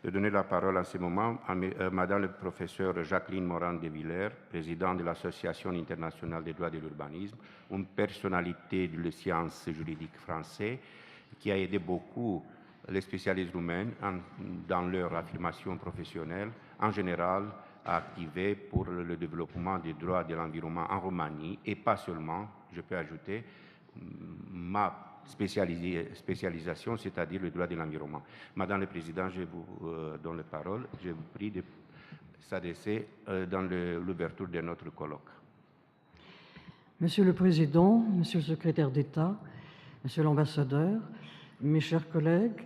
de donner la parole en ce moment à Madame le professeur Jacqueline Morand-de-Villers, présidente de l'Association internationale des droits de l'urbanisme, une personnalité de la science juridique française qui a aidé beaucoup les spécialistes roumains dans leur affirmation professionnelle, en général à activer pour le développement des droits de l'environnement en Roumanie, et pas seulement, je peux ajouter, ma spécialisation, c'est-à-dire le droit de l'environnement. Madame le Président, je vous donne la parole. Je vous prie de s'adresser dans l'ouverture de notre colloque. Monsieur le Président, Monsieur le Secrétaire d'État, Monsieur l'Ambassadeur, mes chers collègues,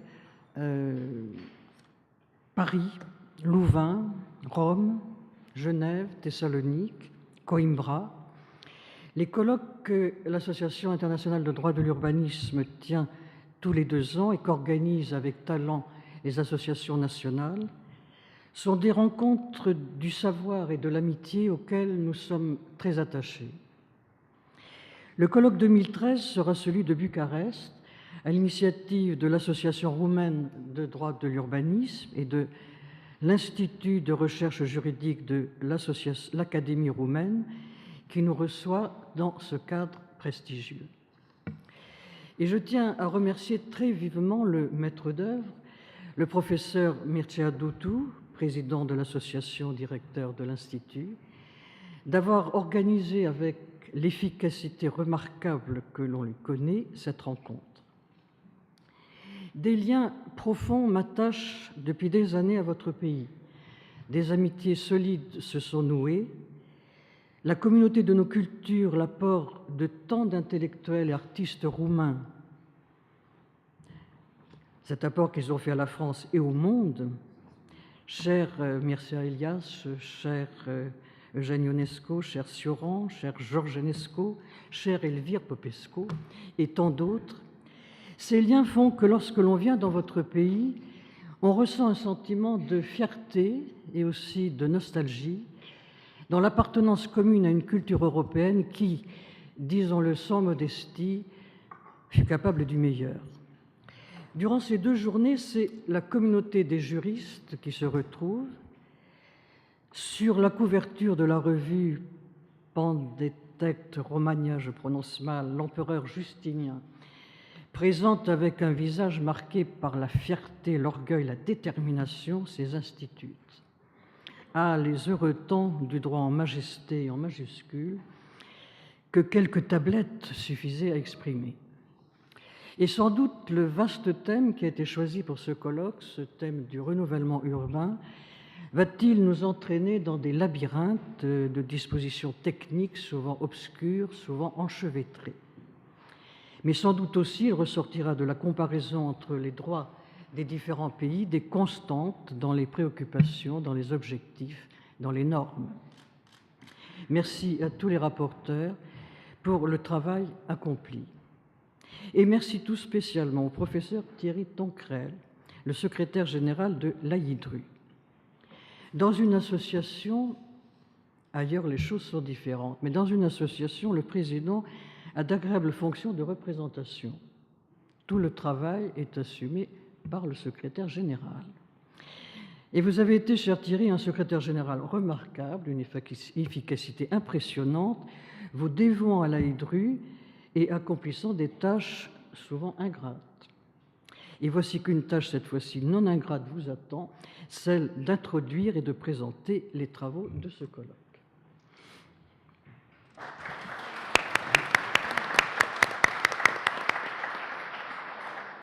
Paris, Louvain, Rome, Genève, Thessalonique, Coimbra, les colloques que l'Association internationale de droit de l'urbanisme tient tous les 2 ans et qu'organisent avec talent les associations nationales sont des rencontres du savoir et de l'amitié auxquelles nous sommes très attachés. Le colloque 2013 sera celui de Bucarest, à l'initiative de l'Association roumaine de droit de l'urbanisme et de l'Institut de recherche juridique de l'Académie roumaine, qui nous reçoit dans ce cadre prestigieux. Et je tiens à remercier très vivement le maître d'œuvre, le professeur Mircea Dutu, président de l'association, directeur de l'Institut, d'avoir organisé avec l'efficacité remarquable que l'on lui connaît cette rencontre. Des liens profonds m'attachent depuis des années à votre pays. Des amitiés solides se sont nouées. La communauté de nos cultures, l'apport de tant d'intellectuels et artistes roumains, cet apport qu'ils ont fait à la France et au monde, cher Mircea Elias, cher Eugène Ionesco, cher Sioran, cher Georges Enesco, cher Elvire Popescu et tant d'autres, ces liens font que lorsque l'on vient dans votre pays, on ressent un sentiment de fierté et aussi de nostalgie dans l'appartenance commune à une culture européenne qui, disons-le sans modestie, fut capable du meilleur. Durant ces 2 journées, c'est la communauté des juristes qui se retrouve sur la couverture de la revue Pandetect Romania, je prononce mal, l'empereur Justinien, présente avec un visage marqué par la fierté, l'orgueil, la détermination, ses instituts. Ah, les heureux temps du droit en majesté et en majuscule que quelques tablettes suffisaient à exprimer. Et sans doute le vaste thème qui a été choisi pour ce colloque, ce thème du renouvellement urbain, va-t-il nous entraîner dans des labyrinthes de dispositions techniques souvent obscures, souvent enchevêtrées. Mais sans doute aussi il ressortira de la comparaison entre les droits des différents pays des constantes dans les préoccupations, dans les objectifs, dans les normes. Merci à tous les rapporteurs pour le travail accompli. Et merci tout spécialement au professeur Thierry Tonquerel, le secrétaire général de l'AIDRU. Dans une association, ailleurs les choses sont différentes, mais dans une association, le président a d'agréables fonctions de représentation. Tout le travail est assumé par le secrétaire général. Et vous avez été, cher Thierry, un secrétaire général remarquable, une efficacité impressionnante, vous dévouant à l'AIDRU et accomplissant des tâches souvent ingrates. Et voici qu'une tâche, cette fois-ci non ingrate, vous attend, celle d'introduire et de présenter les travaux de ce colloque.